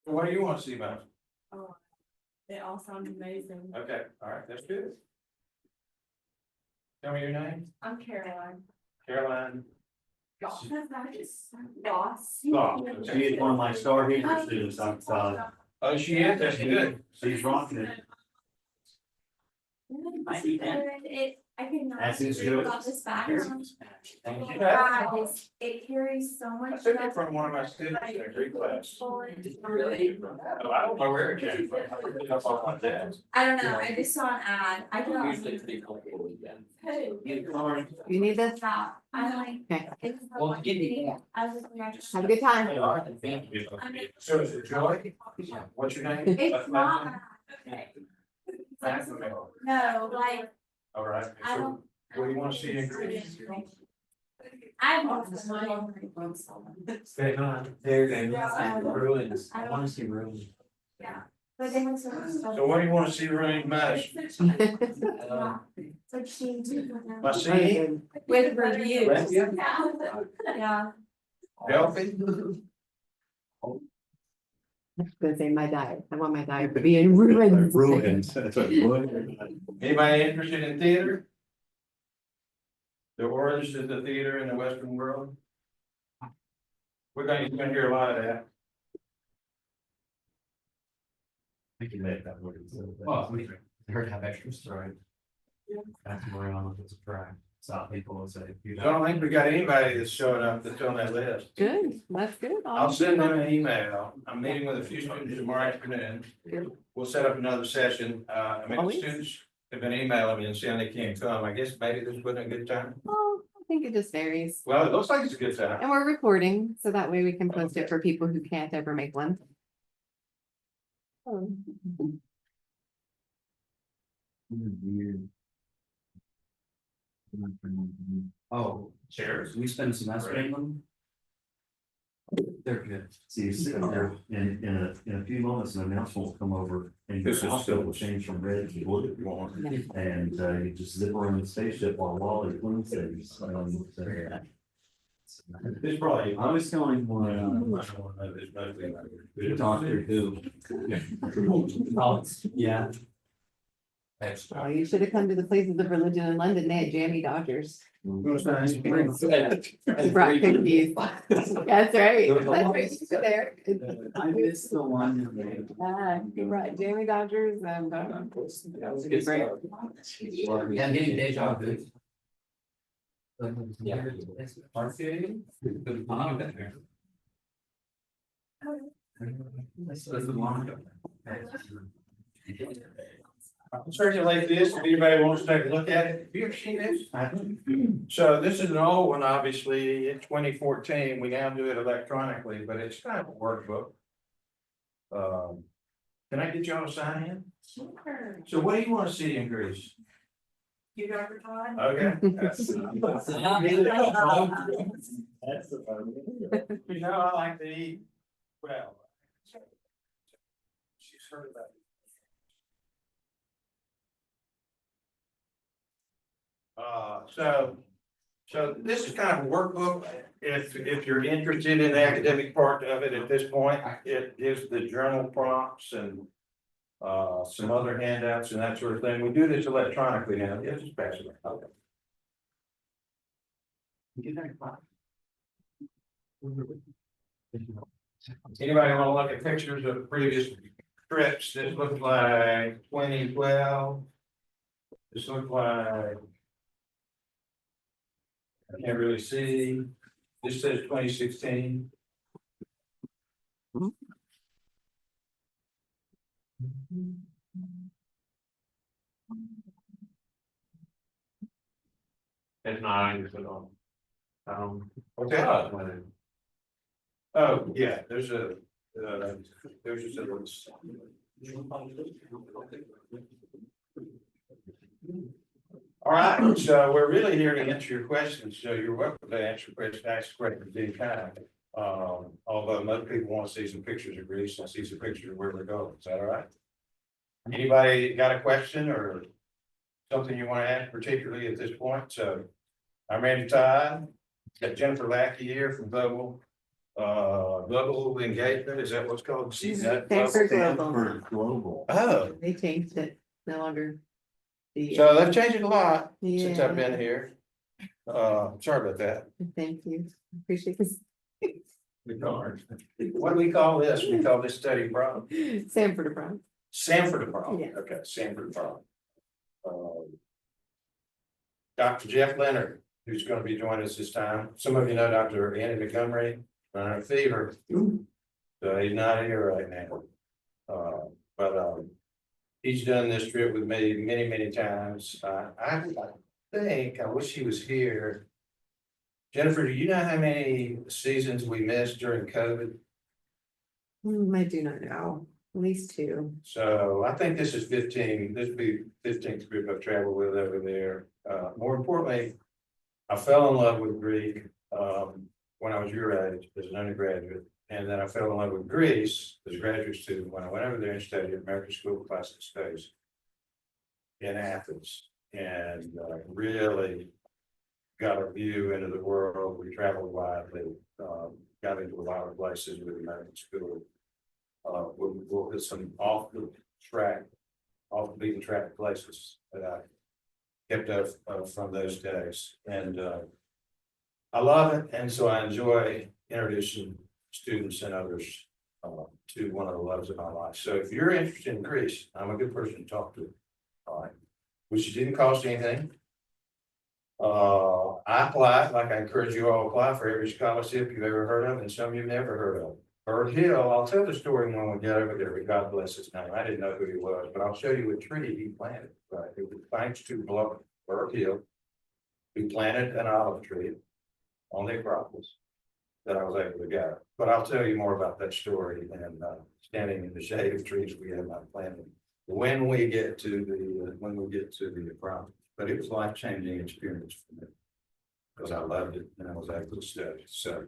What do you want to see about it? Oh, it all sounds amazing. Okay, all right, that's good. Tell me your name. I'm Caroline. Caroline. Gosh, that is so lost. Oh, She is one of my star teacher students. Oh, she is, that's good. She's rocking it. I cannot As is speak good. about this back. Thank you. Guys, it carries so I much. took it from one of my students in a Greek class. Really? Oh, I don't know where it came from. I picked it up off my dad's. I don't know, I just saw an ad. I don't. Usually pretty comfortable with them. You need this? Stop. I like. Okay. It's Well, give me that. I was like, Have a good time. Thank you. So is it Joy? What's your name? it's not. All No, like, right, I so don't. what do you want to see in Greece? I want to Stay on. There they Yeah. ruins. I wanna see ruins. Yeah. But they have so much stuff. So what do you want to see running most? It's like she. My CD? With reviews. Review? Yeah. Healthy? I was gonna say my diet. I want my diet to be in ruins. Ruins. That's what ruins. Anybody interested in theater? The origins of the theater in the Western world? You're gonna hear a lot of that. I can make that work. Well, we heard have extras, right? That's where I'm, it's a try. Stop people and say, you I don't think we got anybody that's showing up that's on that list. Good, that's good. I'll send them an email. I'm meeting with a few students tomorrow afternoon. Good. We'll set up another session. I mean, the Always. students have been emailing me and saying they can't come. I guess maybe this wasn't a good time. Oh, I think it just varies. Well, it looks like it's a good time. And we're recording, so that way we can post it for people who can't ever make one. Oh, chairs, we spend a semester in them. They're good. See, you're sitting there in a few moments, an announcement will come over and your This is house will change from red to blue. And you just zip around the spaceship while Wally cleans things. It's probably. I was telling one, doctor who. Yeah. Oh, you should have come to the places of religion in London. They had jammy Dodgers. Brought cookies. That's right. That's right. You were there. I missed the one. You're right. Jammy Dodgers and. That was a good Great. start. Yeah, I'm getting deja vu. Yeah. That's the one. I'll circulate this if anybody wants to take a look at it. Have you ever seen this? So this is an old one, obviously, in 2014. We now do it electronically, but it's kind of a workbook. Can I get y'all to sign in? Sure. So what do you want to see in Greece? You got your time? Okay. You know, I like to eat well. She's heard about it. So this is kind of a workbook. If you're interested in the academic part of it at this point, it gives the journal prompts and some other handouts and that sort of thing. We do this electronically now. Yeah, just pass it around. Okay. Anybody want to look at pictures of previous trips? This looks like 2012. This looks like. I can't really see. This says 2016. It's not English at all. Okay. Oh, yeah, there's a all right, so we're really here to answer your questions, so you're welcome to answer questions, ask questions anytime. Although most people want to see some pictures of Greece and see some pictures of where we're going, is that all right? Anybody got a question or something you want to ask particularly at this point? So I'm My25, got Jennifer Lackey here from Global Global engagement, is that what's called? Stanford Stanford Global. Global. Oh, They changed it, no longer. The, so they've changed it a lot since I've Yeah. been here. Sorry about that. thank you, appreciate this. What do we call this? We call this study problem. Sanford Brown. Sanford problem. Yeah. Okay, Sanford problem. Dr. Jeff Leonard, who's going to be joining us this time. Some of you know Dr. Andy Montgomery, fever. So he's not here right now. But he's done this trip with me many, many times. I think, I wish he was here. Jennifer, do you know how many seasons we missed during COVID? I do not know, at least two. So I think this is 15, this would be 15th group I've traveled with over there. More importantly, I fell in love with Greek when I was your age as an undergraduate. And then I fell in love with Greece as a graduate student when I went over there and studied at American School of Classic Studies in Athens, and really got a view into the world. We traveled widely, got into a lot of places with American School. We'll hit some off the beaten track places that I kept up from those days, and I love it, and so I enjoy introducing students and others to one of the loves of my life. So if you're interested in Greece, I'm a good person to talk to. All right, which didn't cost anything. I applied, like I encourage you all to apply for every scholarship you've ever heard of, and some you've never heard of. Bird Hill, I'll tell the story when we get over there. God bless his name. I didn't know who he was, but I'll show you a tree he planted. Right, it was thanks to Bird Hill, who planted an olive tree on the Acropolis that I was able to go. But I'll tell you more about that story and standing in the shade of trees we have not planted when we get to the Acropolis. But it was a life-changing experience for me because I loved it and I was able to study. So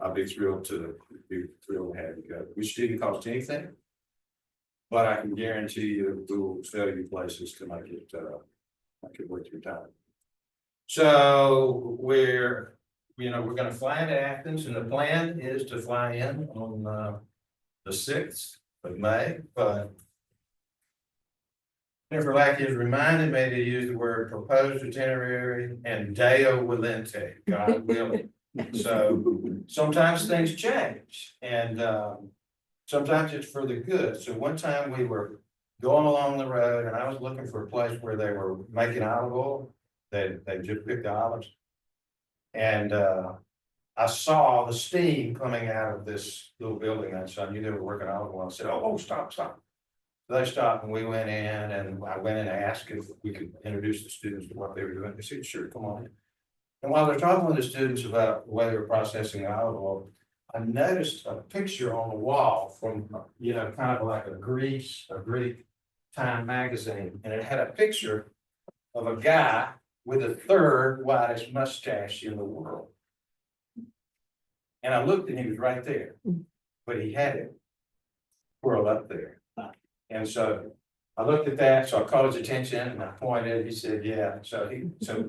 I'll be thrilled to have you go, which didn't cost anything. But I can guarantee you we will show you places to make it worth your time. So we're going to fly into Athens, and the plan is to fly in on the 6th of May, but Jennifer Lackey has reminded me to use the word proposed itinerary and Deo Volente, God willing. So sometimes things change, and sometimes it's for the good. So one time we were going along the road, and I was looking for a place where they were making olive oil. They just picked the olives. And I saw the steam coming out of this little building, and so I knew they were working olive oil. I said, oh, stop. So they stopped, and we went in, and I went in and asked if we could introduce the students to what they were doing. They said, sure, come on in. And while they're talking with the students about the way they were processing olive oil, I noticed a picture on the wall from, kind of like a Greek Time magazine, and it had a picture of a guy with the third widest mustache in the world. And I looked and he was right there, but he had it twirled up there. And so I looked at that, so I caught his attention and I pointed, he said, yeah. So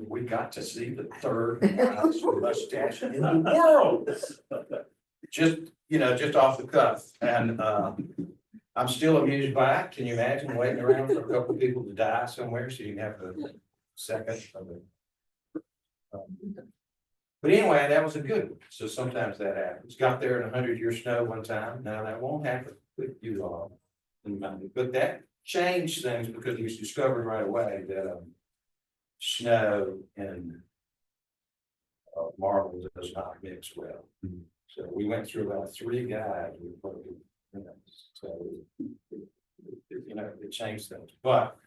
we got to see the third widest mustache in the world. Just off the cuff. And I'm still amused by it. Can you imagine waiting around for a couple of people to die somewhere so you can have a second of it? But anyway, that was a good one. So sometimes that happens. Got there in 100-year snow one time. Now that won't happen with you all. But that changed things because we discovered right away that snow and marble does not mix well. So we went through about 3 guides. So it changed things. But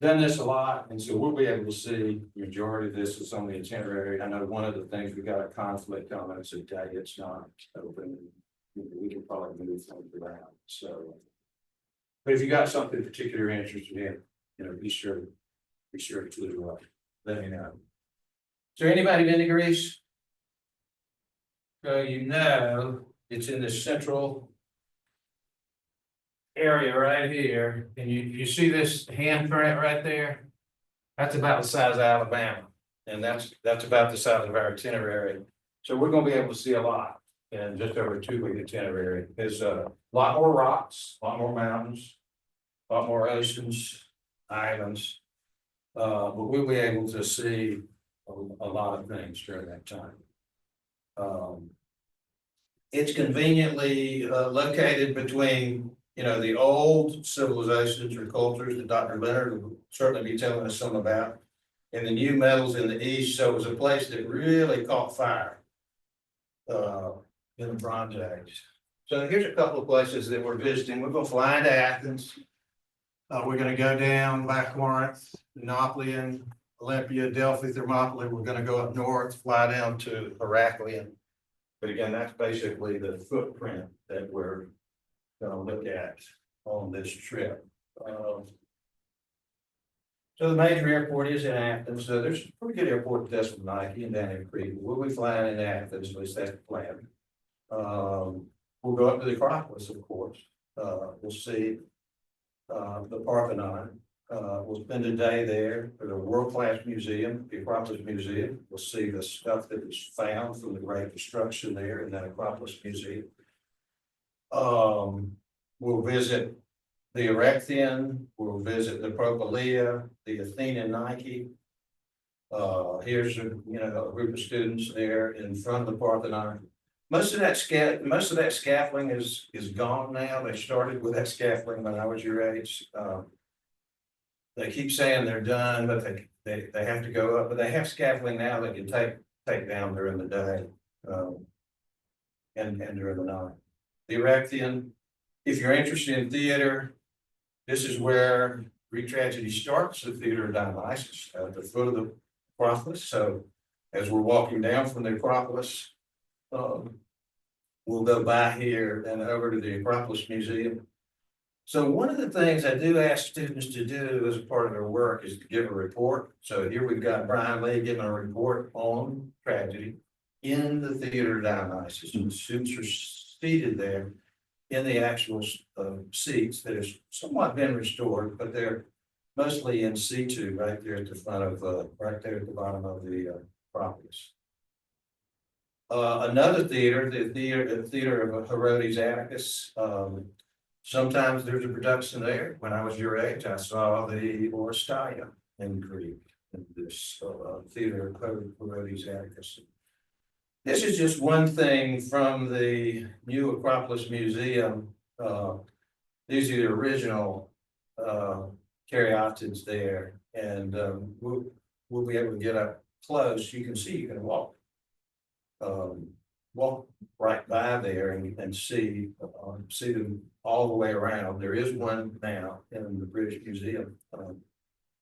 done this a lot, and so we'll be able to see the majority of this is on the itinerary. I know one of the things we got a conflict on is a day it's not open. We can probably move things around. So, but if you got something particular interested in, be sure to let me know. So anybody been to Greece? So it's in the central area right here, and you see this handprint right there? That's about the size of Alabama, and that's about the size of our itinerary. So we're gonna be able to see a lot. in just over a 2 week itinerary. There's a lot more rocks, a lot more mountains, a lot more oceans, islands. But we'll be able to see a lot of things during that time. It's conveniently located between, the old civilizations or cultures that Dr. Leonard will certainly be telling us some about, and the new metals in the east. So it was a place that really caught fire in the Bronze Age. So here's a couple of places that we're visiting. We're going to fly into Athens. We're going to go down by Corinth, Nauplian, Olympia, Delphi, Thermopylae. We're going to go up north, fly down to Heraclian. But again, that's basically the footprint that we're going to look at on this trip. So the major airport is in Athens. So there's a pretty good airport in Thessaloniki and down in Crete. We'll be flying in Athens, at least that's the plan. We'll go up to the Acropolis, of course. We'll see the Parthenon. We'll spend a day there at a world-class museum, the Acropolis Museum. We'll see the stuff that was found from the great destruction there in that Acropolis Museum. We'll visit the Erechtheion, we'll visit the Propylaea, the Athenian Nike. Here's a group of students there in front of the Parthenon. Most of that scaffolding is gone now. They started with that scaffolding when I was your age. They keep saying they're done, but they have to go up. But they have scaffolding now that can take down during the day and during the night. The Erechtheion. If you're interested in theater, this is where Greek tragedy starts, the Theater of Dionysus, at the foot of the Acropolis. So as we're walking down from the Acropolis, we'll go by here and over to the Acropolis Museum. So one of the things I do ask students to do as a part of their work is to give a report. So here we've got Brian Lee giving a report on tragedy in the Theater of Dionysus. And the students are seated there in the actual seats that have somewhat been restored, but they're mostly in situ right there at the front of, right there at the bottom of the Acropolis. Another theater, the theater of Herodes Atticus. Sometimes there's a production there. When I was your age, I saw the Oresteia in Greek, in this theater of Herodes Atticus. This is just one thing from the new Acropolis Museum. These are the original caryatids there, and we'll be able to get up close. You can see, you can walk right by there and see them all the way around. There is one now in the British Museum,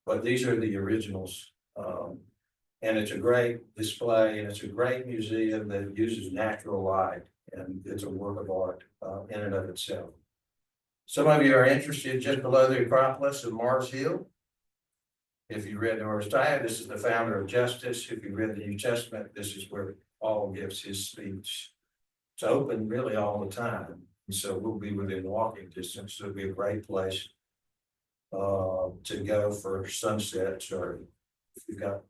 but these are the originals. And it's a great display, and it's a great museum that uses natural light, and it's a work of art in and of itself. Some of you are interested just below the Acropolis of Mars Hill. If you read the Oresteia, this is the founder of justice. If you read the New Testament, this is where Paul gives his speech. It's open really all the time, and so we'll be within walking distance. It'll be a great place to go for sunsets, or if you've got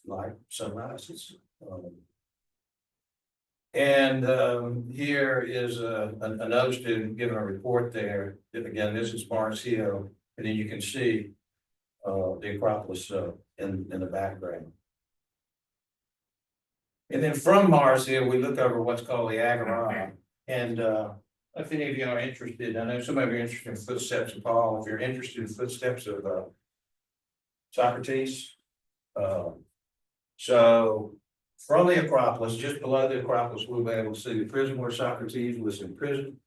like sunrises. Here is another student giving a report there. And again, this is Mars Hill, and then you can see the Acropolis in the background. And then from Mars Hill, we look over what's called the Agora. And if any of you are interested, I know some of you are interested in footsteps of Paul. If you're interested in footsteps of Socrates, so from the Acropolis, just below the Acropolis, we'll be able to see the prison where Socrates was in prison.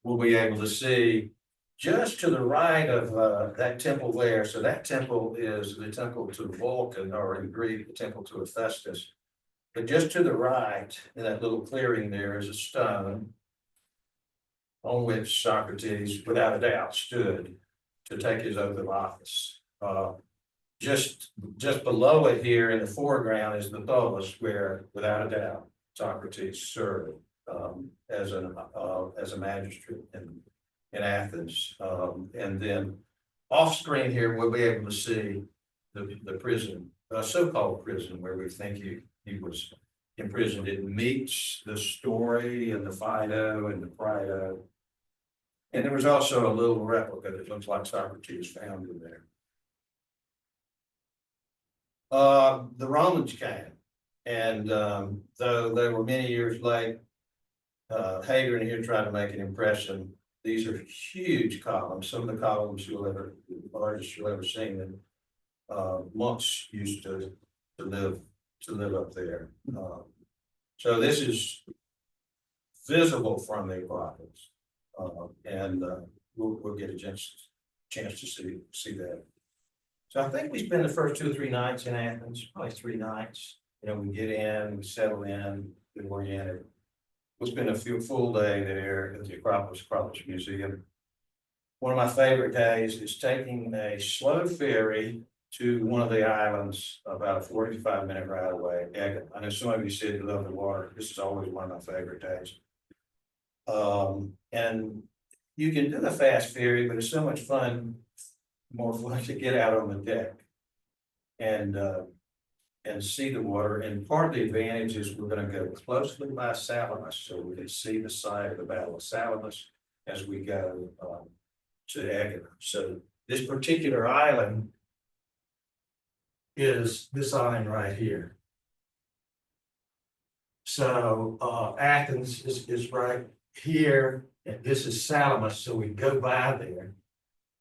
We'll be able to see just to the right of that temple there. So that temple is the temple to Vulcan, or in Greek, the temple to Hephaestus. But just to the right, in that little clearing there, is a stone on which Socrates, without a doubt, stood to take his oath of office. Just below it here in the foreground is the Tholos, where without a doubt Socrates served as a magistrate in Athens. And then off screen here, we'll be able to see the prison, so-called prison, where we think he was imprisoned. It meets the story and the Fido and the Prido. And there was also a little replica that looks like Socrates found in there. The Romans came, and though they were many years late, Hadrian here tried to make an impression. These are huge columns. Some of the columns the largest you'll ever seen. And monks used to live up there. So this is visible from the Acropolis, and we'll get a chance to see that. So I think we spend the first 2 or 3 nights in Athens, probably 3 nights. You know, we get in, we settle in, get oriented. We'll spend a full day there at the Acropolis Museum. One of my favorite days is taking a slow ferry to one of the islands, about a 45-minute ride away. I know some of you said you love the water. This is always one of my favorite days. And you can do the fast ferry, but it's so much fun, more fun to get out on the deck and see the water. And part of the advantage is we're going to go closely by Salamis, so we can see the site of the Battle of Salamis as we go to Agatha. So this particular island is this island right here. So Athens is right here, and this is Salamis, so we go by there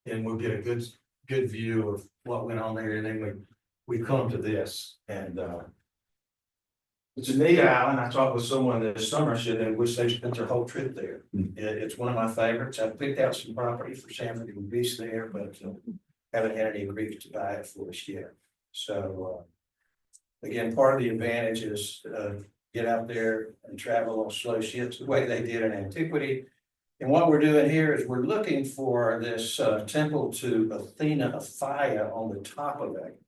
and we'll get a good view of what went on there, and then we come to this, and it's a neat island. I talked with someone this summer, said they wish they spent their whole trip there. It's one of my favorites. I picked out some property for Sanford and Beach there, but haven't had any grief to buy it for us yet. So again, part of the advantage is get out there and travel on slow ships the way they did in antiquity. And what we're doing here is we're looking for this temple to Athena of Phia on the top of it.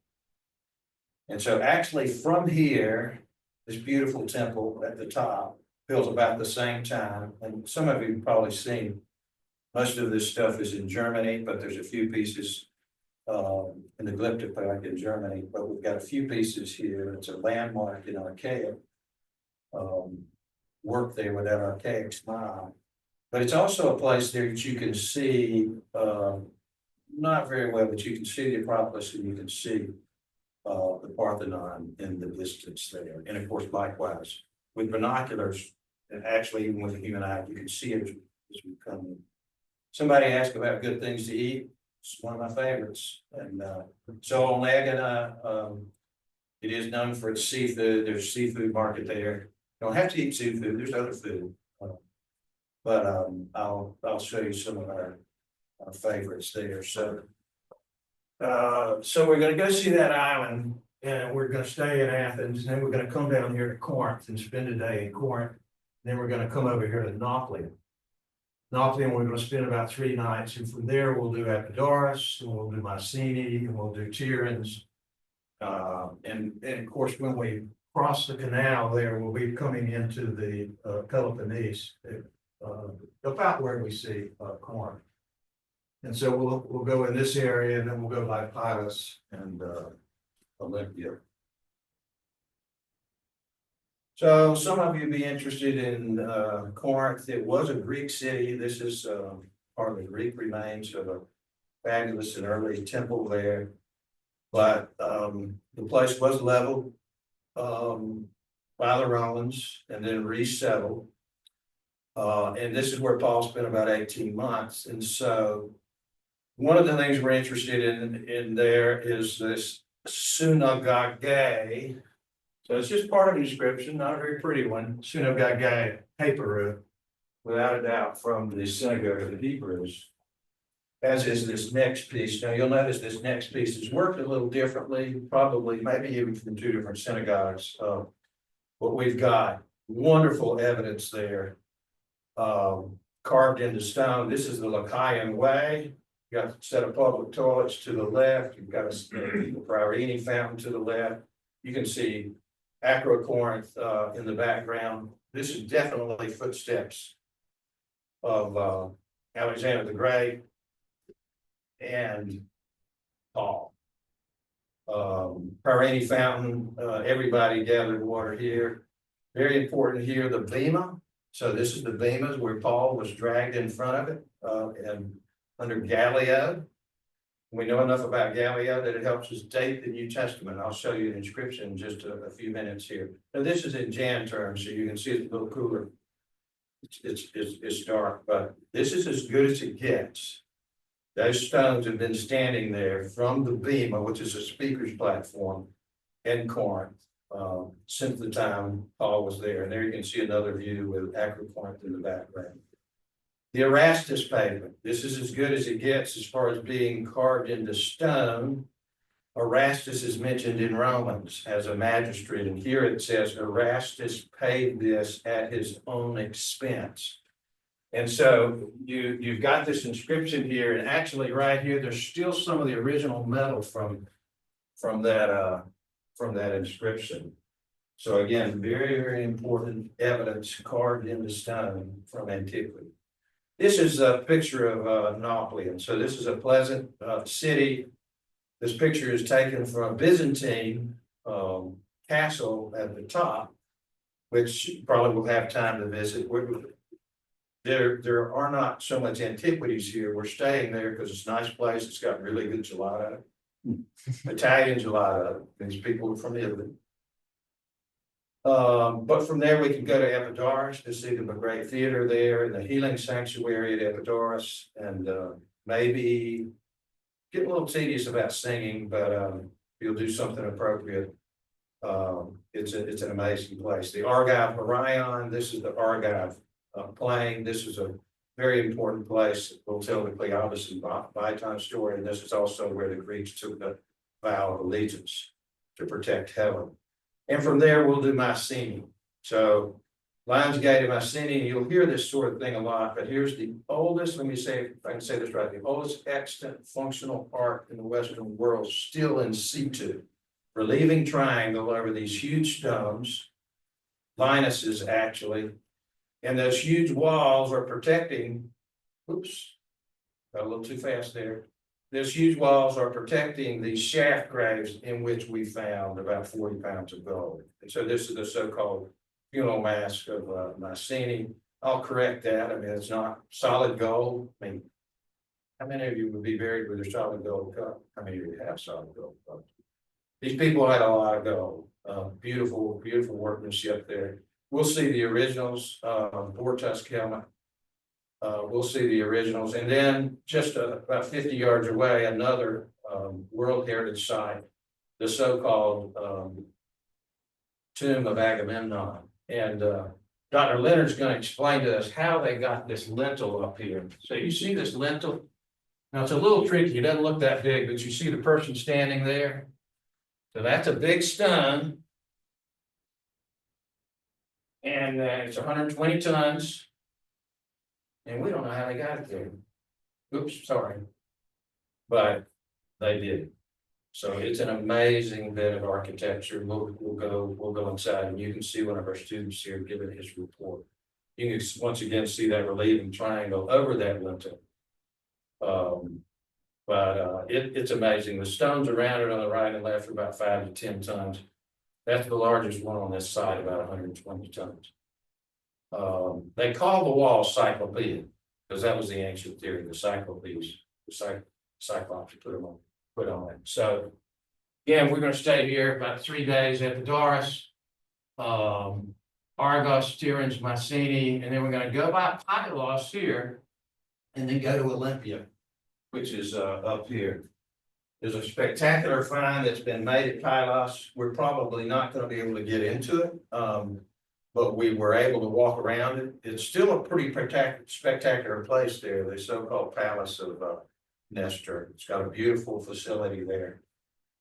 And so actually from here, this beautiful temple at the top built about the same time. And some of you have probably seen most of this stuff is in Germany, but there's a few pieces in the Glyptopak in Germany, but we've got a few pieces here. It's a landmark in archaic work there with that archaic smile. But it's also a place there that you can see, not very well, but you can see the Acropolis and you can see the Parthenon in the distance there. And of course, likewise, with binoculars, and actually even with the human eye, you can see it as we come in. Somebody asked about good things to eat. It's one of my favorites. And so on Agana, it is known for its seafood. There's a seafood market there. You don't have to eat seafood. There's other food. But I'll show you some of our favorites there. So we're going to go see that island, and we're going to stay in Athens, and then we're going to come down here to Corinth and spend a day in Corinth. Then we're going to come over here to Nauplia. And we're going to spend about 3 nights, and from there we'll do Epidaurus, and we'll do Mycenae, and we'll do Tiryns. And of course, when we cross the canal there, we'll be coming into the Peloponnese, about where we see Corinth. And so we'll go in this area, and then we'll go by Pylos and Olympia. So some of you be interested in Corinth. It was a Greek city. This is part of the Greek remains of a fabulous and early temple there. But the place was leveled by the Romans and then resettled. And this is where Paul spent about 18 months. And so one of the things we're interested in there is this synagogue. So it's just part of the description, not a very pretty one. Synagogue, Hebrew, without a doubt, from the synagogue of the Hebrews. As is this next piece. Now you'll notice this next piece is worked a little differently, probably maybe even from 2 different synagogues. But we've got wonderful evidence there, carved into stone. This is the Lachian Way. You got a set of public toilets to the left. You've got a Priorini fountain to the left. You can see Acrocorinth in the background. This is definitely footsteps of Alexander the Great and Paul. Priorini fountain, everybody gathered water here. Very important here, the bema. So this is the bema where Paul was dragged in front of it, and under Gallio. We know enough about Gallio that it helps us date the New Testament. I'll show you an inscription in just a few minutes here. Now, this is in Jan terms, so you can see it's a little cooler. It's dark, but this is as good as it gets. Those stones have been standing there from the bema, which is a speaker's platform in Corinth, since the time Paul was there. And there you can see another view with Acropoint in the background. The Erastus pavement, this is as good as it gets as far as being carved into stone. Erastus is mentioned in Romans as a magistrate, and here it says Erastus paid this at his own expense. And so you've got this inscription here, and actually right here, there's still some of the original metal from that inscription. So again, very, very important evidence carved into stone from antiquity. This is a picture of Nauplian. So this is a pleasant city. This picture is taken from a Byzantine castle at the top, which probably we'll have time to visit. There are not so much antiquities here. We're staying there because it's a nice place. It's got really good gelato. Italian gelato. These people are from Italy. But from there, we can go to Epidaurus to see the great theater there and the healing sanctuary at Epidaurus, and maybe get a little tedious about singing, but you'll do something appropriate. It's an amazing place. The Argive Horion, this is the Argive plain. This is a very important place. We'll tell the Cleobus and My25 story, and this is also where the Greeks took the vow of allegiance to protect heaven. And from there, we'll do Mycenae. So Lionsgate and Mycenae, you'll hear this sort of thing a lot, but here's the oldest, let me say, if I can say this right, the oldest extant functional art in the Western world still in situ. Relieving triangle over these huge stones, Linuses actually, and those huge walls are protecting, oops, got a little too fast there. Those huge walls are protecting these shaft graves in which we found about 40 pounds of gold. And so this is the so-called funeral mask of Mycenae. I'll correct that. I mean, it's not solid gold. I mean, how many of you would be buried with a solid gold cup? How many of you have solid gold cups? These people had a lot of gold. Beautiful, beautiful workmanship there. We'll see the originals, Bortus helmet. We'll see the originals, and then just about 50 yards away, another World Heritage Site, the so-called tomb of Agamemnon. And Dr. Leonard's going to explain to us how they got this lintel up here. So you see this lintel? Now it's a little tricky. It doesn't look that big, but you see the person standing there. So that's a big stone, and it's 120 tons. And we don't know how they got it there. Oops, sorry. But they did. So it's an amazing bit of architecture. We'll go inside, and you can see one of our students here giving his report. You can once again see that relieving triangle over that lintel. It's amazing. The stones around it on the right and left are about 5 to 10 tons. That's the largest one on this side, about 120 tons. They call the wall cyclopean because that was the ancient theory, the cyclopes, the cyclops put on it. So again, we're going to stay here about 3 days at Epidaurus, Argos, Tiryns, Mycenae, and then we're going to go by Pylos here and then go to Olympia, which is up here. There's a spectacular find that's been made at Pylos. We're probably not going to be able to get into it. But we were able to walk around it. It's still a pretty spectacular place there, the so-called Palace of Nestor. It's got a beautiful facility there.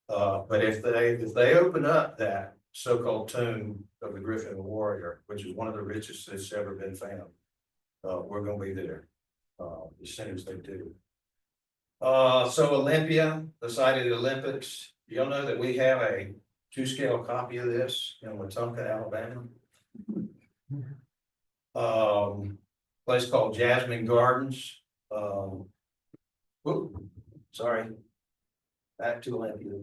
But if they open up that so-called tomb of the Griffin warrior, which is one of the richest that's ever been found, we're going to be there as soon as they do. So Olympia, the site of the Olympics, you'll know that we have a 2-scale copy of this in Wetumpka, Alabama. Place called Jasmine Gardens. Sorry, back to Olympia.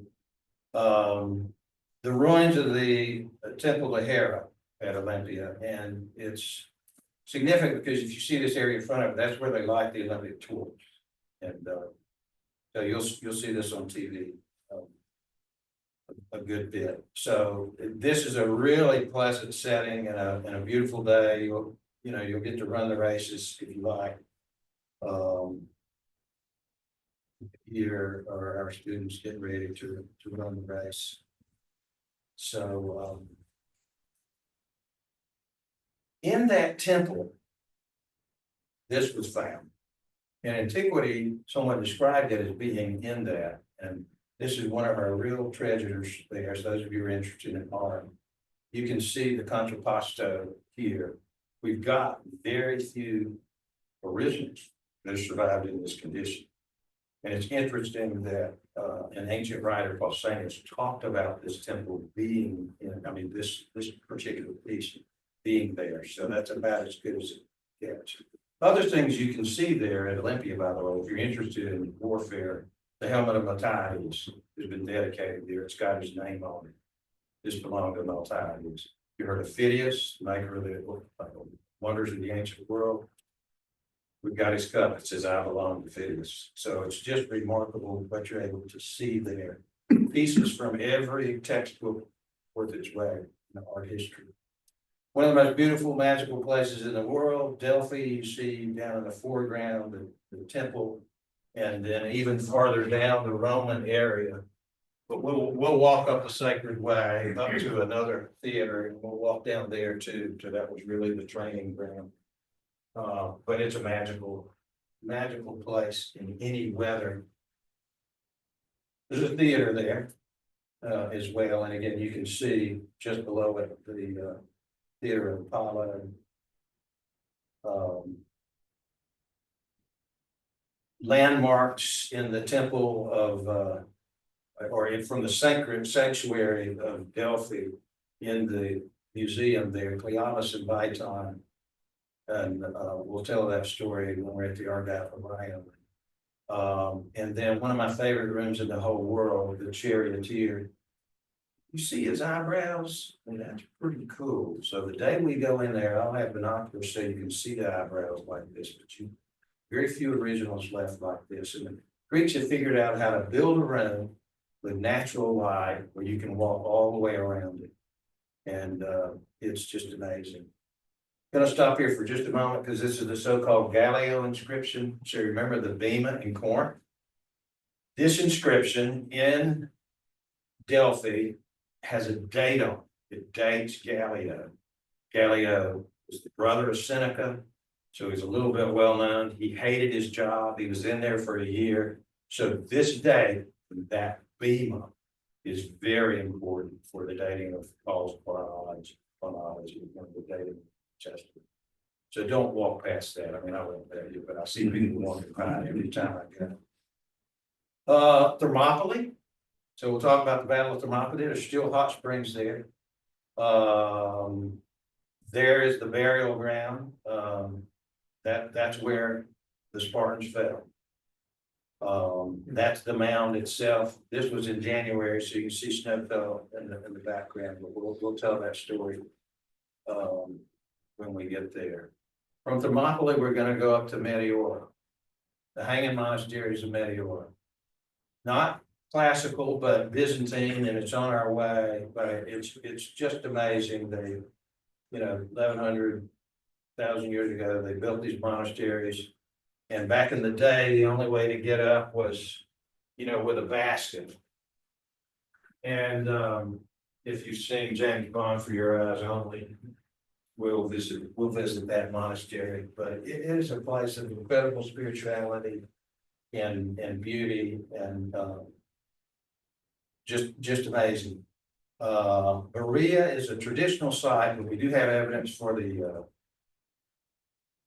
The ruins of the Temple to Hera, at Olympia, and it's significant because if you see this area in front of it, that's where they light the Olympic torch. And so you'll see this on TV a good bit. So this is a really pleasant setting and a beautiful day. You'll get to run the races if you like. Here are our students getting ready to run the race. So in that temple, this was found. In antiquity, someone described it as being in that, and this is one of our real treasures there. So those of you who are interested in art, you can see the contrapposto here. We've got very few originals that have survived in this condition. And it's interesting that an ancient writer called Sainus talked about this temple being in, this particular piece being there. So that's about as good as it gets. Other things you can see there at Olympia, by the way, if you're interested in warfare, the helmet of My25 has been dedicated there. It's got his name on it. This belonged to My25. You heard of Phidias, maker of the wonders of the ancient world. We've got his cup. It says, "I belong to Phidias." So it's just remarkable what you're able to see there. Pieces from every textbook worth its way in art history. One of the most beautiful, magical places in the world, Delphi. You see down in the foreground, the temple, and then even farther down the Roman area. But we'll walk up the Sacred Way up to another theater, and we'll walk down there too. So that was really the training ground. But it's a magical place in any weather. There's a theater there as well, and again, you can see just below it the Theater of Apollo. Landmarks in the temple of, from the sacred sanctuary of Delphi in the museum there, Cleopas and Biton. And we'll tell that story when we're at the Argyle Orion. And then one of my favorite rooms in the whole world, the Charioteer. You see his eyebrows, and that's pretty cool. So the day we go in there, I'll have binoculars so you can see the eyebrows like this, but very few originals left like this. And the Greeks have figured out how to build a room with natural light where you can walk all the way around it. And it's just amazing. Going to stop here for just a moment because this is the so-called Gallio inscription. So remember the Bema in Corinth? This inscription in Delphi has a date on it. It dates Gallio. Gallio was the brother of Seneca, so he's a little bit well known. He hated his job. He was in there for a year. So this date, that Bema, is very important for the dating of Paul's chronology, the dating Testament. So don't walk past that. I mean, I won't tell you, but I see people walking by every time I go. Thermopylae. So we'll talk about the Battle of Thermopylae. There's still hot springs there. There is the burial ground. That's where the Spartans fell. That's the mound itself. This was in January, so you can see snow fell in the background. But we'll tell that story when we get there. From Thermopylae, we're going to go up to Meteora, the hanging monasteries of Meteora. Not classical, but Byzantine, and it's on our way. But it's just amazing. They, 1,100,000 years ago, they built these monasteries. And back in the day, the only way to get up was, with a basket. And if you've seen James Bond For Your Eyes Only, we'll visit that monastery. But it is a place of incredible spirituality and beauty, and just amazing. Berea is a traditional site, but we do have evidence for the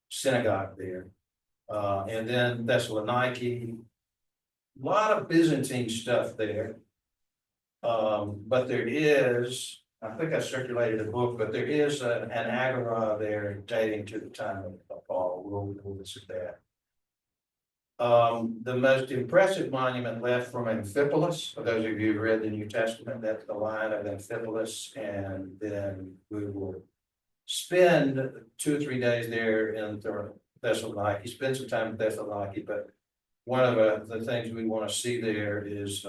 synagogue there. And then Thessaloniki, a lot of Byzantine stuff there. But there is, I think I circulated a book, but there is an agora there dating to the time of Paul. We'll visit that. The most impressive monument left from Amphipolis, for those of you who read the New Testament, that's the line of Amphipolis, and then we will spend 2 or 3 days there in Thessaloniki, spend some time in Thessaloniki, but one of the things we want to see there is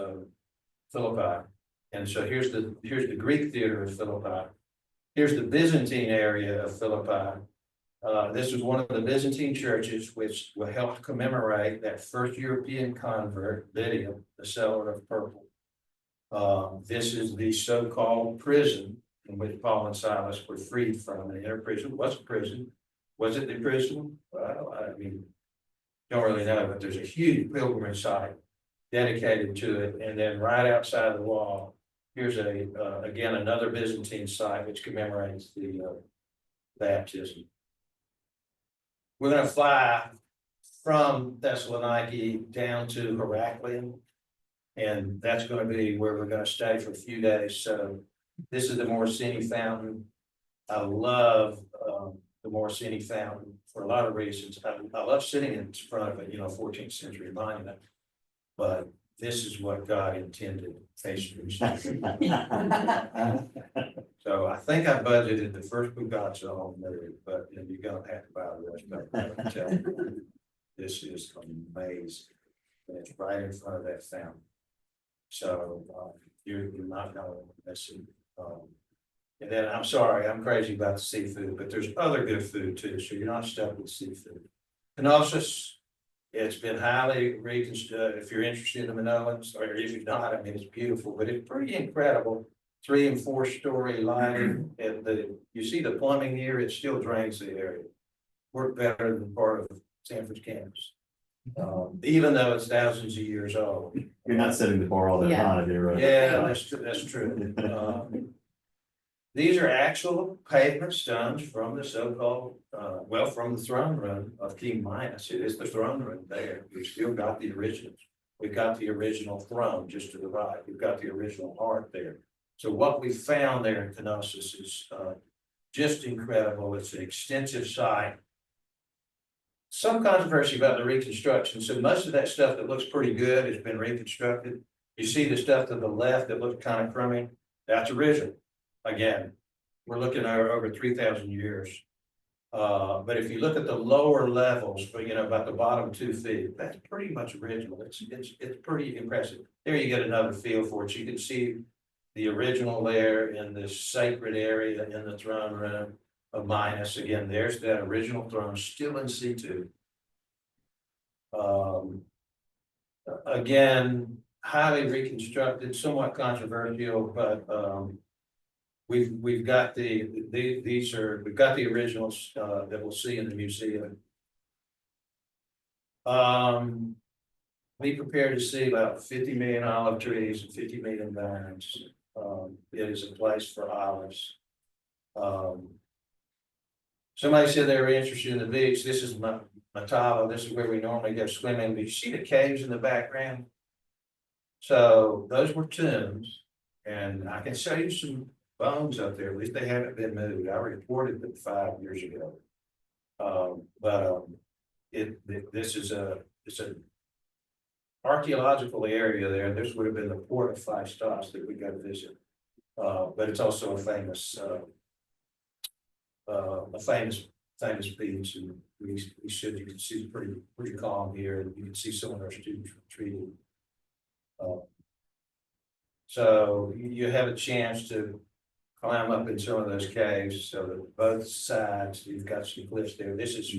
Philippi. And so here's the Greek theater of Philippi. Here's the Byzantine area of Philippi. This was one of the Byzantine churches which will help commemorate that first European convert, Lydia, the seller of purple. This is the so-called prison in which Paul and Silas were freed from. The inner prison was a prison. Was it the prison? Well, I mean, don't really know, but there's a huge pilgrimage site dedicated to it. And then right outside the wall, here's again, another Byzantine site which commemorates the baptism. We're going to fly from Thessaloniki down to Heraclion. And that's going to be where we're going to stay for a few days. So this is the Morosini Fountain. I love the Morosini Fountain for a lot of reasons. I love sitting in front of it, 14th century monument. But this is what God intended pastries. So I think I budgeted the first Bugatti on there, but you're going to have to buy the rest of it. This is amazing. And it's right in front of that fountain. So you're not going to miss it. And then I'm sorry, I'm crazy about the seafood, but there's other good food too. So you're not stuck with seafood. Knossos, it's been highly reconstructed. If you're interested in the Minoans, or if you're not, I mean, it's beautiful, but it's pretty incredible. 3- and 4-story lighting, and you see the plumbing here, it still drains the area. Worked better than part of Sanford's campus. Even though it's thousands of years old. You're not setting the bar all that Yeah. high there. Yeah, that's true. These are actual pavement stones from the so-called, from the throne room of King Minos. It is the throne room there. We've still got the originals. We've got the original throne just to the right. We've got the original heart there. So what we found there in Knossos is just incredible. It's an extensive site. Some controversy about the reconstruction. So most of that stuff that looks pretty good has been reconstructed. You see the stuff to the left that looks kind of crummy. That's original. Again, we're looking at over 3,000 years. But if you look at the lower levels, but about the bottom 2 feet, that's pretty much original. It's pretty impressive. There you get another feel for it. You can see the original there in this sacred area in the throne room of Minos. Again, there's that original throne still in situ. Again, highly reconstructed, somewhat controversial, but we've got we've got the originals that we'll see in the museum. We prepare to see about 50 million olive trees and 50 million vines. It is a place for olives. Somebody said they were interested in the beach. This is Matava. This is where we normally go swimming. But you see the caves in the background? So those were tombs. And I can show you some bones up there. At least they haven't been moved. I reported them 5 years ago. This is it's an archaeological area there. This would have been the port of Phaistos that we got to visit. But it's also a famous beach, and we should, you can see pretty calm here, and you can see some of our students retreating. So you have a chance to climb up in some of those caves. So that both sides, you've got some cliffs there. This is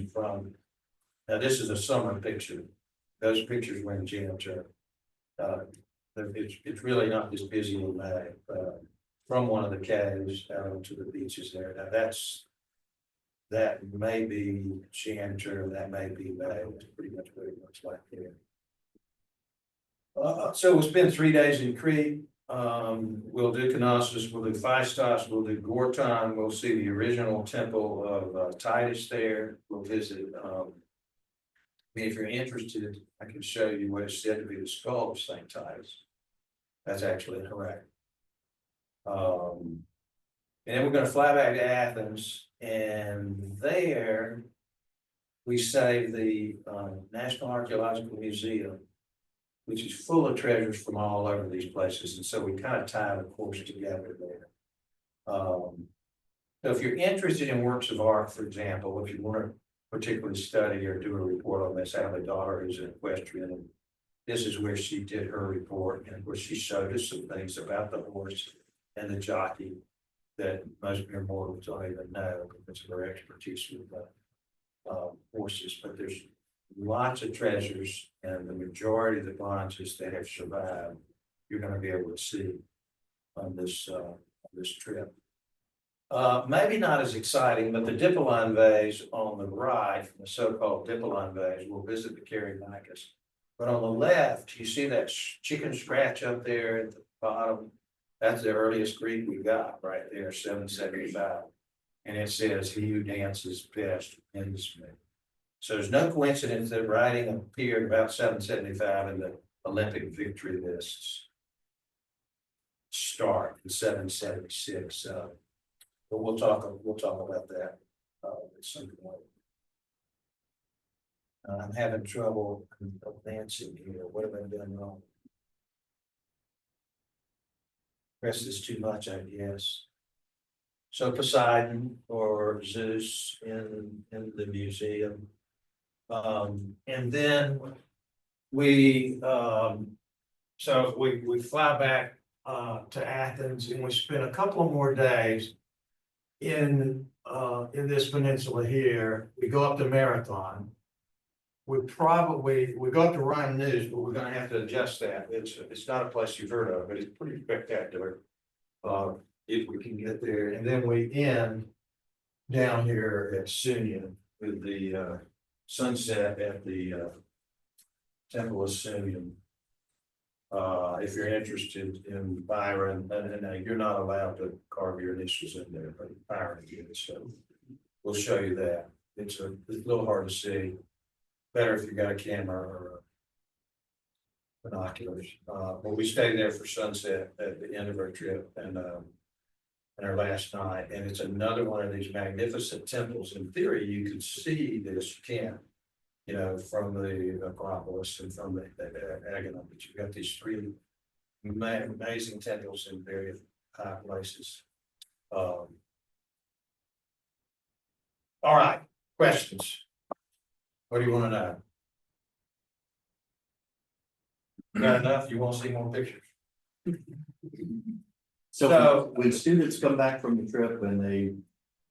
this is a summer picture. Those pictures were in January. It's really not this busy in May. From one of the caves out onto the beaches there. Now that may be January, that may be May. It's pretty much what it looks like here. So we'll spend 3 days in Crete. We'll do Knossos, we'll do Phaistos, we'll do Gorton, we'll see the original temple of Titus there. We'll visit. If you're interested, I can show you what is said to be the skull of Saint Titus. That's actually correct. And then we're going to fly back to Athens, and there we save the National Archaeological Museum, which is full of treasures from all over these places. And so we kind of tie the course together there. So if you're interested in works of art, for example, if you want to particularly study or do a report on Miss Allie Daughter, who's an equestrian, and this is where she did her report, and where she showed us some things about the horse and the jockey that most mere mortals don't even know because of her expertise with horses. But there's lots of treasures, and the majority of the bronzes that have survived, you're going to be able to see on this trip. Maybe not as exciting, but the Dippoline vase on the right, the so-called Dippoline vase, we'll visit the Kerionicus. But on the left, you see that chicken scratch up there at the bottom? That's the earliest Greek we got right there, 775. And it says, "He who dances best wins me." So there's no coincidence that writing appeared about 775 in the Olympic victory lists. Start in 776. But we'll talk about that at some point. I'm having trouble advancing here. What have I done wrong? Press this too much, I guess. So Poseidon or Zeus in the museum. And then we fly back to Athens, and we spend a couple more days in this peninsula here. We go up to Marathon. We go up to Rhine News, but we're gonna have to adjust that. It's not a place you've heard of, but it's pretty spectacular. If we can get there, and then we end down here at Sunium with the sunset at the Temple of Sunium. If you're interested in Byron, and you're not allowed to carve your initials in there, but Byron did, so we'll show you that. It's a little hard to see. Better if you got a camera or binoculars. But we stayed there for sunset at the end of our trip and our last night, and it's another one of these magnificent temples. In theory, you could see this, you can, you know, from the Acropolis and from the Agon, but you've got these three amazing temples in very high places. All right, questions? What do you want to know? Got enough? You want to see more pictures? So when students come back from the trip and they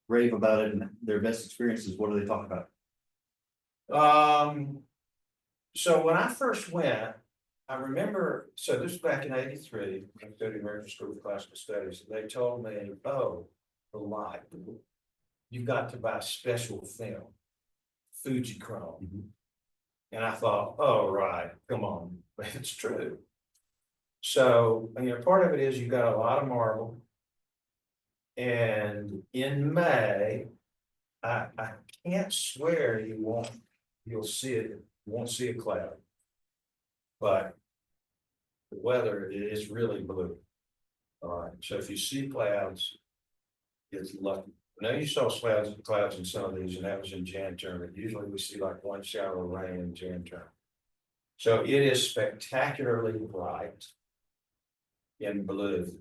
rave about it and their best experiences, what do they talk about? So when I first went, I remember, so this was back in '83, I studied American School of Classical Studies, and they told me, "Oh, the light, you got to buy special film, Fujichrome." And I thought, "Oh, right, come on," but it's true. So, you know, part of it is you got a lot of marble. And in May, I can't swear you'll see it, you won't see a cloud. But the weather is really blue. All right, so if you see clouds, it's lucky. Now you saw clouds in some of these, and that was in Jan term. Usually we see like one shower of rain in Jan term. So it is spectacularly bright in blue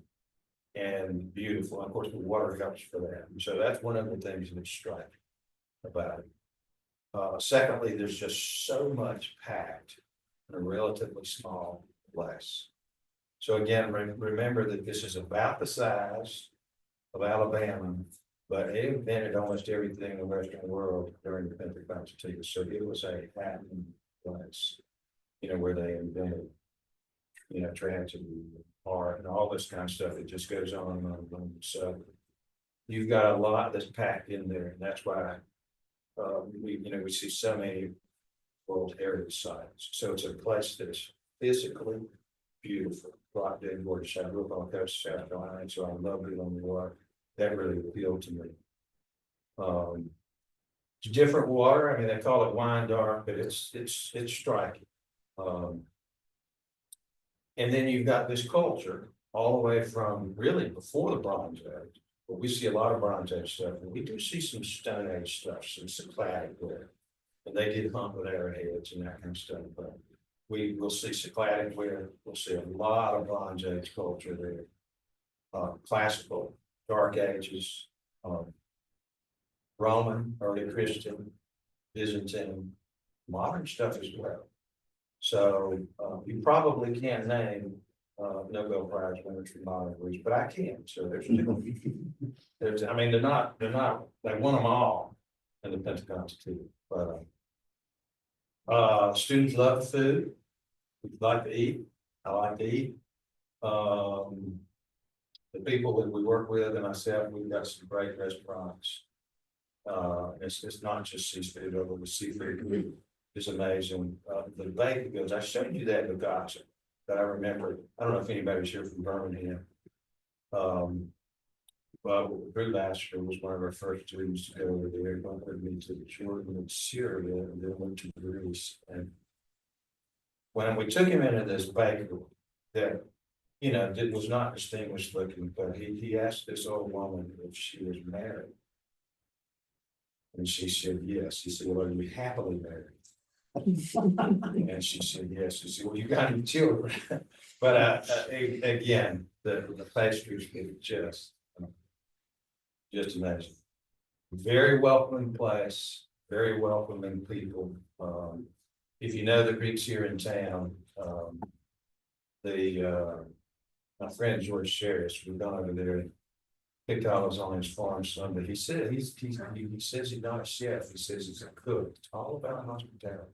and beautiful. Of course, the water helps for that. And so that's one of the things that's striking about it. Secondly, there's just so much packed in a relatively small place. So again, remember that this is about the size of Alabama, but it invented almost everything in the Western world during the Pentecost. So it was a happening place, you know, where they invented, you know, tragedy, art, and all this kind of stuff. It just goes on and on and on. So you've got a lot that's packed in there, and that's why we see so many World Heritage sites. So it's a place that's physically beautiful, rock dead gorgeous. I grew up on the coast of South Carolina, so I love being on the water. That really appealed to me. It's different water. I mean, they call it wine dark, but it's striking. And then you've got this culture all the way from really before the Bronze Age. But we see a lot of Bronze Age stuff, and we do see some Stone Age stuff, some Cycladic ware. And they did hunt with arrowheads and that kind of stuff. But we will see Cycladic ware. We'll see a lot of Bronze Age culture there. Classical, Dark Ages, Roman, early Christian, Byzantine, modern stuff as well. So, you probably can't name, Nobel Prize winners from modern Greece, but I can, so there's, I mean, they're not, they won them all in the Pentagon too, but, students love food, we like to eat, I like to eat. The people that we work with and myself, we've got some great restaurants. It's not just seafood, although the seafood is amazing. The bacon goes, I showed you that in the gotcha that I remember. I don't know if anybody's here from Birmingham. Well, Drew Lasker was one of our first students to go over there, going with me to Jordan and Syria, and then went to Greece. And when we took him into this bakery that, you know, was not distinguished looking, but he asked this old woman if she was married. And she said, yes. He said, well, are you happily married? And she said, yes. He said, well, you got any children? But again, the pastries were just amazing. Very welcoming place, very welcoming people. If you know the Greeks here in town, my friend George Sherris, we've gone over there and picked olives on his farm some, but he said he says he's not a chef, he says he's a cook. It's all about hospitality.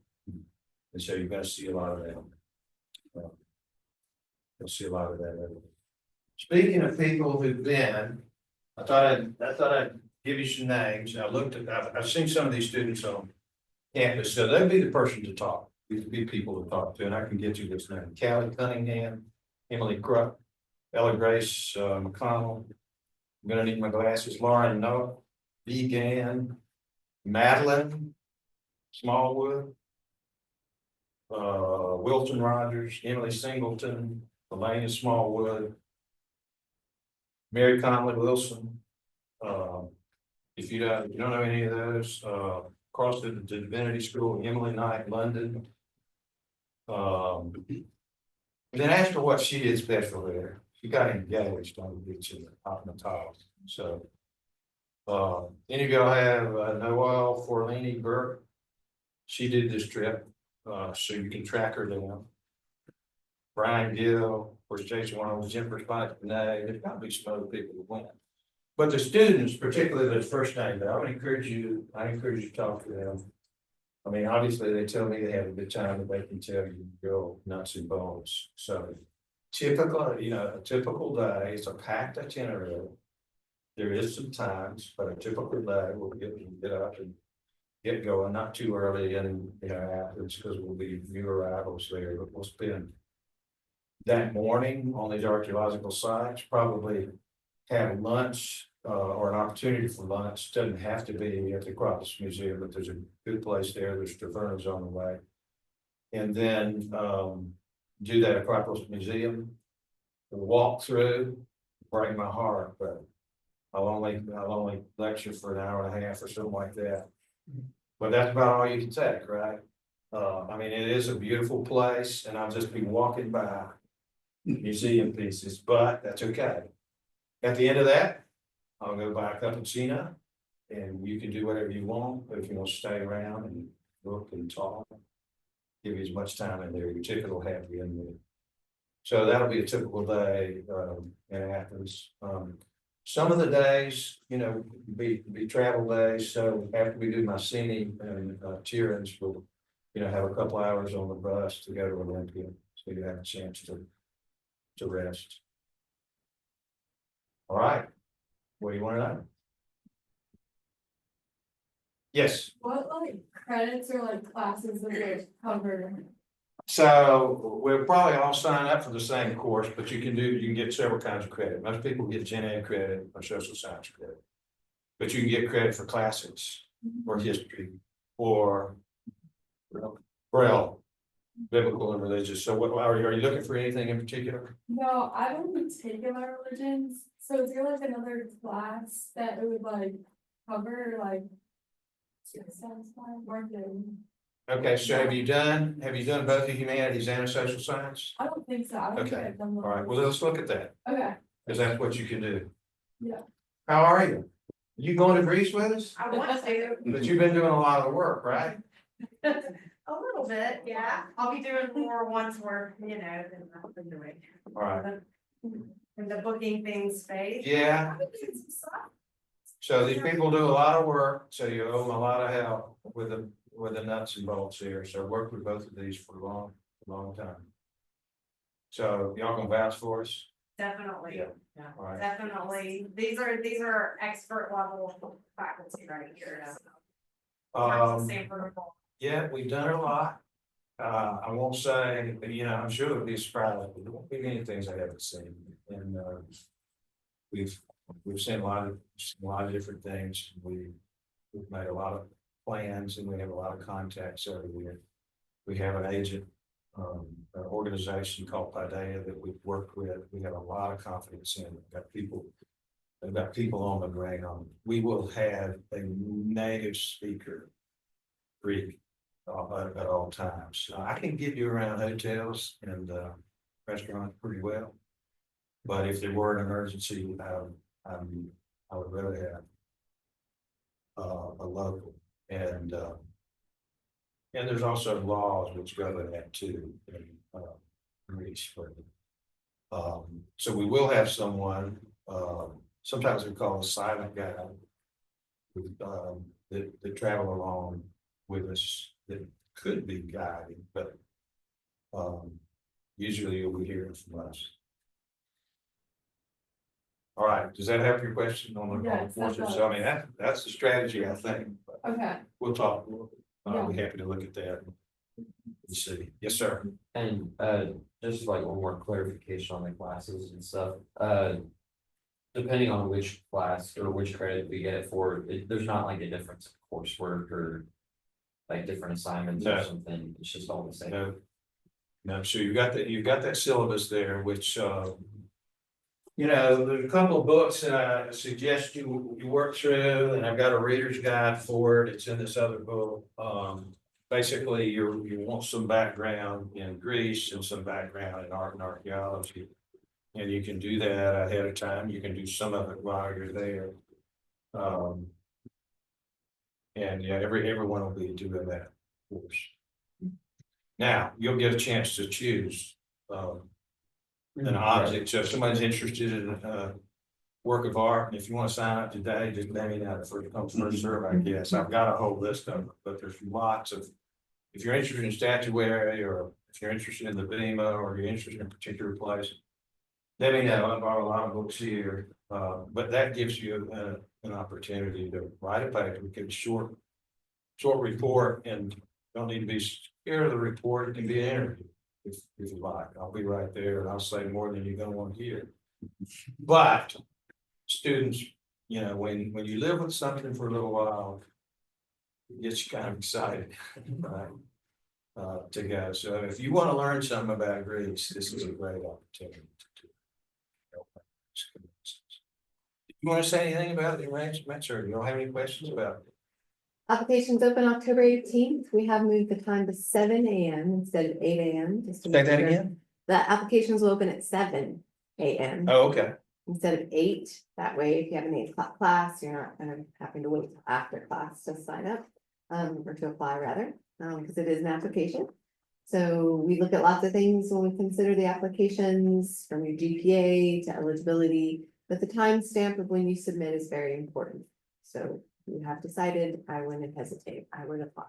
And so you're gonna see a lot of that. You'll see a lot of that everywhere. Speaking of people who've been, I thought I'd give you some names. I've seen some of these students on campus, so they'd be the person to talk. These would be people to talk to, and I can get you this name: Callie Cunningham, Emily Krupp, Ella Grace McConnell. I'm gonna need my glasses. Lauren Noah, B. Gann, Madeline Smallwood, Wilton Rogers, Emily Singleton, Elena Smallwood, Mary Conley Wilson. If you don't know any of those, across the Divinity School, Emily Knight, London. Then ask her what she did special there. She got engaged on the beach in the top. So, any of y'all have Noel Forlini Burke? She did this trip, so you can track her down. Brian Gill, of course, Jason Warren, Jennifer Spike, there's got to be some other people who win. But the students, particularly the first name, I encourage you to talk to them. I mean, obviously, they tell me they have a good time, but they can tell you go nuts and bolts. So typical, a typical day, it's a packed itinerary. There is some times, but a typical day, we'll get up and get going, not too early and, afterwards, because we'll be new arrivals there, but we'll spend that morning on these archaeological sites, probably have lunch, or an opportunity for lunch. Doesn't have to be at the Acropolis Museum, but there's a good place there. There's tavernas on the way. And then do that Acropolis Museum, walk through, break my heart, but I'll only lecture for an hour and a half or something like that. But that's about all you can take, right? I mean, it is a beautiful place, and I'll just be walking by museum pieces, but that's okay. At the end of that, I'll go buy a cappuccino, and you can do whatever you want, but if you want to stay around and look and talk, give you as much time in there, your ticket will have you in there. So that'll be a typical day in Athens. Some of the days, be travel days. So after we do Mycenae and Tyrannus, we'll, have a couple hours on the bus to go to Olympia, so you have a chance to rest. All right. What do you want to know? Yes. What credits or classes does it cover? So we'll probably all sign up for the same course, but you can get several kinds of credit. Most people get Gen Ed credit or social science credit. But you can get credit for classics or history or Braille, biblical and religious. So what are you looking for anything in particular? No, I don't take my religions. So is there another class that it would cover Okay, so have you done both the humanities and a social science? I don't think so. I don't think Okay. I've done All right, well, let's look at that, Okay. because that's what you can do. Yeah. How are you? You going to Greece with us? I want to, But you've been doing a lot of work, right? a little bit, yeah. I'll be doing more once we're, than I've been doing. All right. In the booking things space. Yeah, I've been doing some stuff. so these people do a lot of work, so you owe them a lot of help with the nuts and bolts here, so I worked with both of these for a long time. So y'all gonna vouch for us? Definitely, Yeah. yeah, All right. definitely. These are expert level faculty right here. So. Yeah, we've done a lot. I won't say, but I'm sure it'll be surprising, but there won't be many things I haven't seen, and, we've seen a lot of different things. We've made a lot of plans and we have a lot of contacts over there. We have an agent, an organization called Paideia that we've worked with. We have a lot of confidence in. They've got people on the ground. We will have a native speaker Greek at all times. I can get you around hotels and restaurants pretty well. But if there were an emergency, I would rather have a local, and there's also laws which govern that too in Greece. So we will have someone, sometimes we call a silent guide, with, that travel along with us, that could be guiding, but usually you'll be hearing from us. All right, does that help your question on the Yes, that forces? does. So I mean, that's the strategy, I think. But Okay, we'll talk, I'll be Yeah. happy to look at that. And see, yes, sir. And just like one more clarification on the classes and stuff, depending on which class or which credit we get it for, there's not like a difference in coursework or. Like different assignments or No. something, it's just all the same. No, so you've got that syllabus there, which there's a couple of books that I suggest you work through, and I've got a reader's guide for it. It's in this other book. Basically, you want some background in Greece and some background in art and archaeology. And you can do that ahead of time. You can do some of it while you're there. And yeah, everyone will be doing that course. Now, you'll get a chance to choose an object. So if somebody's interested in a work of art, and if you want to sign up today, just let me know. First come, first serve, I guess. I've got a whole list of them, but there's lots of, if you're interested in statuary, or if you're interested in the Bema, or you're interested in a particular place, let me know. I bought a lot of books here, but that gives you an opportunity to write a paper, give a short report, and don't need to be scared of the report. It can be an interview if you like. I'll be right there, and I'll say more than you're gonna want to hear. But students, when you live with something for a little while, it gets you kind of excited, right? To go. So if you want to learn something about Greece, this is a great opportunity to do. You want to say anything about the arrangements, or you don't have any questions about it? Applications open October 18th. We have moved the time to 7 AM instead of 8 AM. just to make sure. The applications will open at 7 AM Oh, okay. instead of 8. That way, if you have an 8 o'clock class, you're not kind of having to wait till after class to sign up. Or to apply rather, because it is an application. So we look at lots of things when we consider the applications, from your GPA to eligibility, but the timestamp of when you submit is very important. So you have decided, I wouldn't hesitate, I would apply.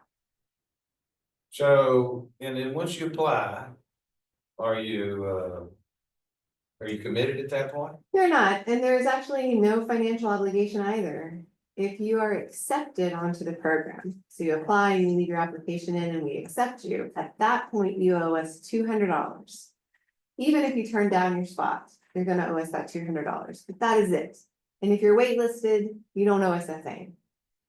So, and then once you apply, are you committed at that point? You're not, and there's actually no financial obligation either. If you are accepted onto the program, so you apply, you leave your application in and we accept you, at that point you owe us $200. Even if you turn down your spot, you're gonna owe us that $200, but that is it. And if you're waitlisted, you don't owe us a thing,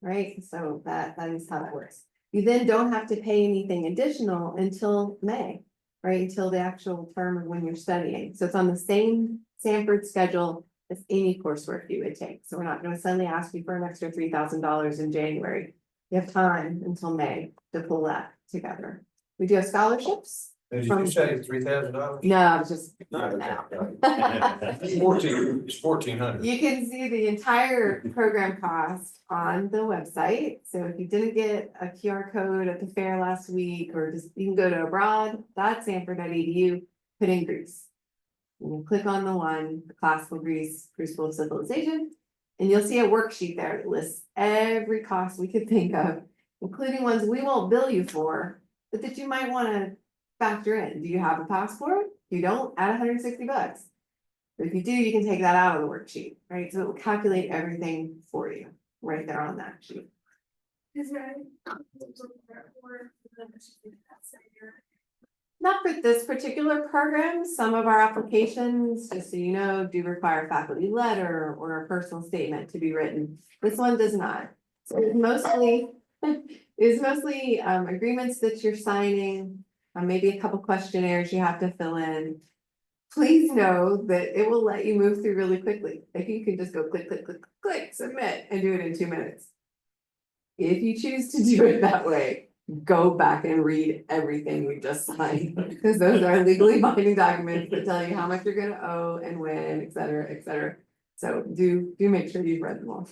right? So that is how that works. You then don't have to pay anything additional until May, right? Until the actual term of when you're studying. So it's on the same Sanford schedule as any coursework you would take. So we're not gonna suddenly ask you for an extra $3,000 in January. You have time until May to pull that together. We do have scholarships. Did you say $3,000? No, I was just throwing that out there. It's 1,400. You can see the entire program cost on the website. So if you didn't get a QR code at the fair last week, or just, you can go to abroad.sanford.edu, put in Greece. And you click on the one, the classical Greece, Crucible of Civilization, and you'll see a worksheet there that lists every cost we could think of, including ones we won't bill you for, but that you might wanna factor in. Do you have a passport? If you don't, add $160. If you do, you can take that out of the worksheet, right? So it will calculate everything for you, right there on that sheet. Is there any? Not for this particular program, some of our applications, just so you know, do require a faculty letter or a personal statement to be written. This one does not. So it's mostly, agreements that you're signing, maybe a couple questionnaires you have to fill in. Please know that it will let you move through really quickly. Like you can just go click, click, click, click, submit, and do it in 2 minutes. If you choose to do it that way, go back and read everything you just signed, because those are legally binding documents that tell you how much you're gonna owe and when, et cetera, et cetera. So do make sure you've read them all.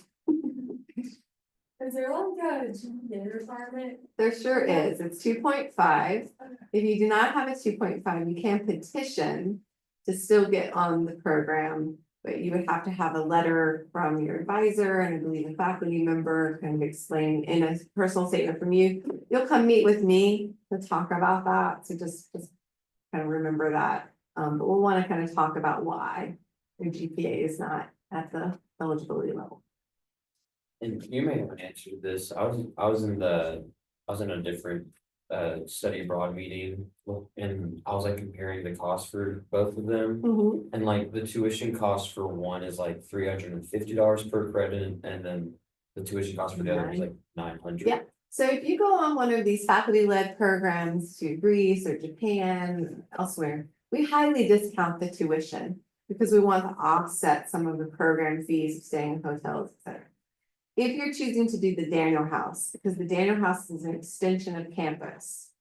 Is there like a GPA requirement? There sure is. It's 2.5. If you do not have a 2.5, you can petition to still get on the program, but you would have to have a letter from your advisor and I believe a faculty member kind of explain in a personal statement from you. You'll come meet with me to talk about that. So just kind of remember that. But we'll want to kind of talk about why your GPA is not at the eligibility level. And you may have answered this, I was in a different study abroad meeting. And I was like comparing the cost for both of them, and like the tuition cost for one is like $350 per credit, and then the tuition cost for the other is like 900. Yeah. So if you go on one of these faculty-led programs to Greece or Japan, elsewhere, we highly discount the tuition because we want to offset some of the program fees of staying in hotels, et cetera. If you're choosing to do the Daniel House, because the Daniel House is an extension of campus,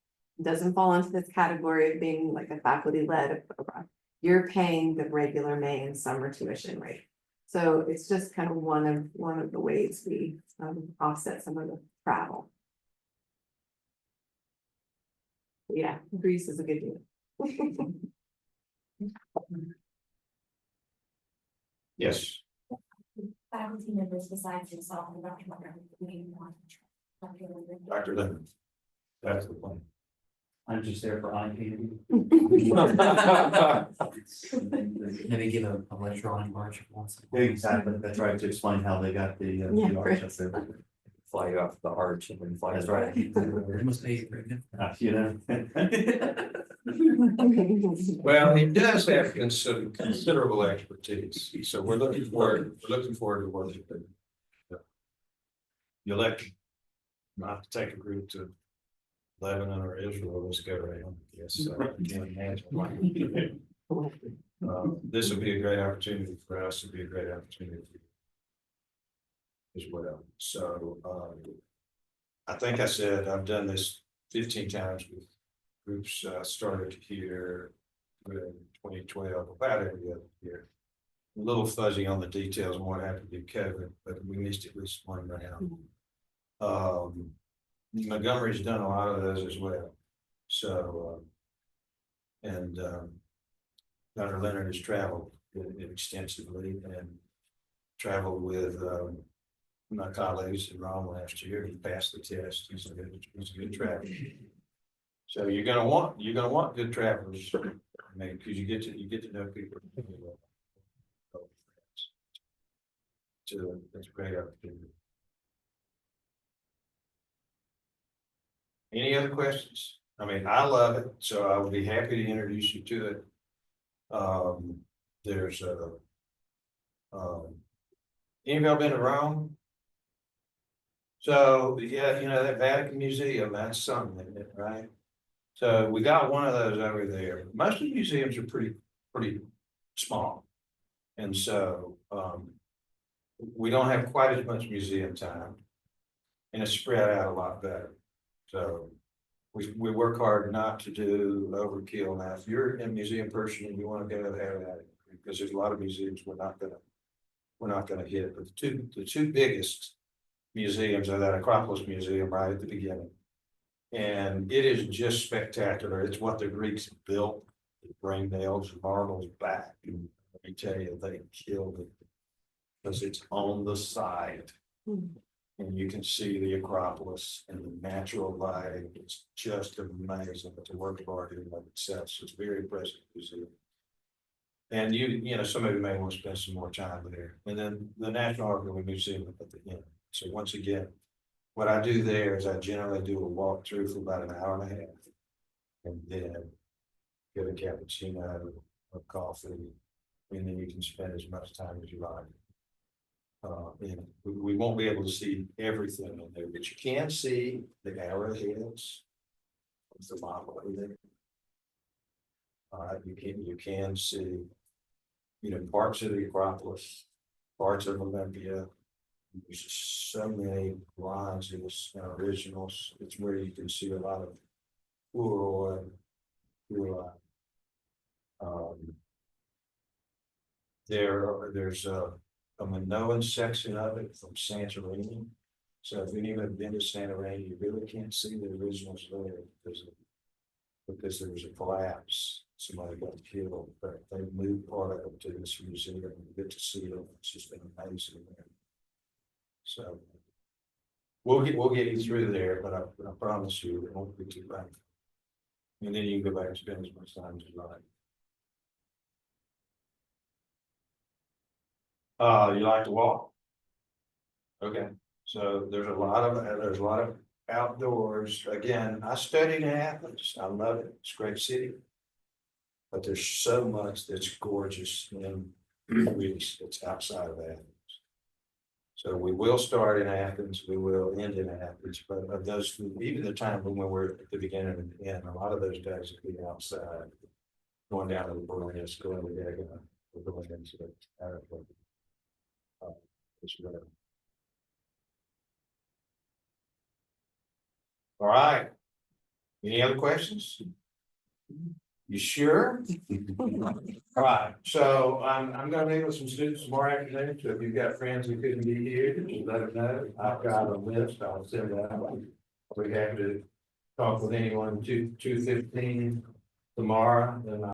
it doesn't fall into this category of being like a faculty-led program. You're paying the regular May and summer tuition rate. So it's just kind of one of the ways we offset some of the travel. Yeah, Greece is a good deal. Yes. Faculty members besides yourself and Dr. Montgomery, we want Dr. Lemon. That's the plan. I'm just there for eye candy. Maybe give a lecture on March once. Exactly, that's right, to explain how they got the. Yeah, arch right. up there. Fly you off the arch and then fly. That's right. It must be very good. You know. Well, he does have considerable expertise, so we're looking forward to working with him. You'll have to not to take a group to Lebanon or Israel, let's go around, yes, I can't imagine. This will be a great opportunity for us, it'll be a great opportunity as well, so, I think I said I've done this 15 times with groups, started here in 2012, about every other year. A little fuzzy on the details on what happened to COVID, but we missed at least one round. Montgomery's done a lot of those as well. So, Dr. Leonard has traveled extensively and traveled with my colleagues in Rome last year. He passed the test. He's a good traveler. So you're gonna want good travelers. I mean, because you get to know people. So that's a great opportunity. Any other questions? I mean, I love it, so I would be happy to introduce you to it. There's any of y'all been to Rome? So, yeah, you know, that Vatican Museum, that's something, isn't it, right? So we got one of those over there. Most of the museums are pretty small. And so, we don't have quite as much museum time. And it's spread out a lot better. So we work hard not to do overkill. Now, if you're a museum person and you wanna go have at it, because there's a lot of museums we're not gonna hit, but the two biggest museums are that Acropolis Museum right at the beginning. And it is just spectacular. It's what the Greeks built, to bring nails, marbles back. And let me tell you, they killed it. Because it's on the side. And you can see the Acropolis and the natural lighting. It's just amazing. It's a work of art in and of itself. So it's very impressive museum. And you know, some of you may want to spend some more time there. And then the National Archival Museum at the end. So once again, what I do there is I generally do a walkthrough for about an hour and a half. And then get a cappuccino or coffee, and then you can spend as much time as you like. And we won't be able to see everything in there, but you can see the arrowheads. Of the model in there. You can see, you know, parts of the Acropolis, parts of Olympia. There's just so many lines in this originals. It's where you can see a lot of Uruguay. There's a Minoan section of it from Santorini. So if anyone have been to Santorini, you really can't see the originals there because there was a collapse. Somebody got killed, but they moved part of it to this museum and you get to see it. It's just been amazing there. So we'll get you through there, but I promise you it won't be too bad. And then you can go back and spend as much time as you like. You like to walk? Okay, so there's a lot of outdoors. Again, I studied in Athens. I love it. It's a great city. But there's so much that's gorgeous and really it's outside of Athens. So we will start in Athens, we will end in Athens, but of those, even the time when we're at the beginning and the end, a lot of those days will be outside. Going down to the Berlin, going to the we're going into the airport. All right. Any other questions? You sure? All right, so I'm gonna meet with some students tomorrow afternoon, so if you've got friends who couldn't be here, just let them know. I've got a list, I'll send that out. We have to talk with anyone 2:15 tomorrow, then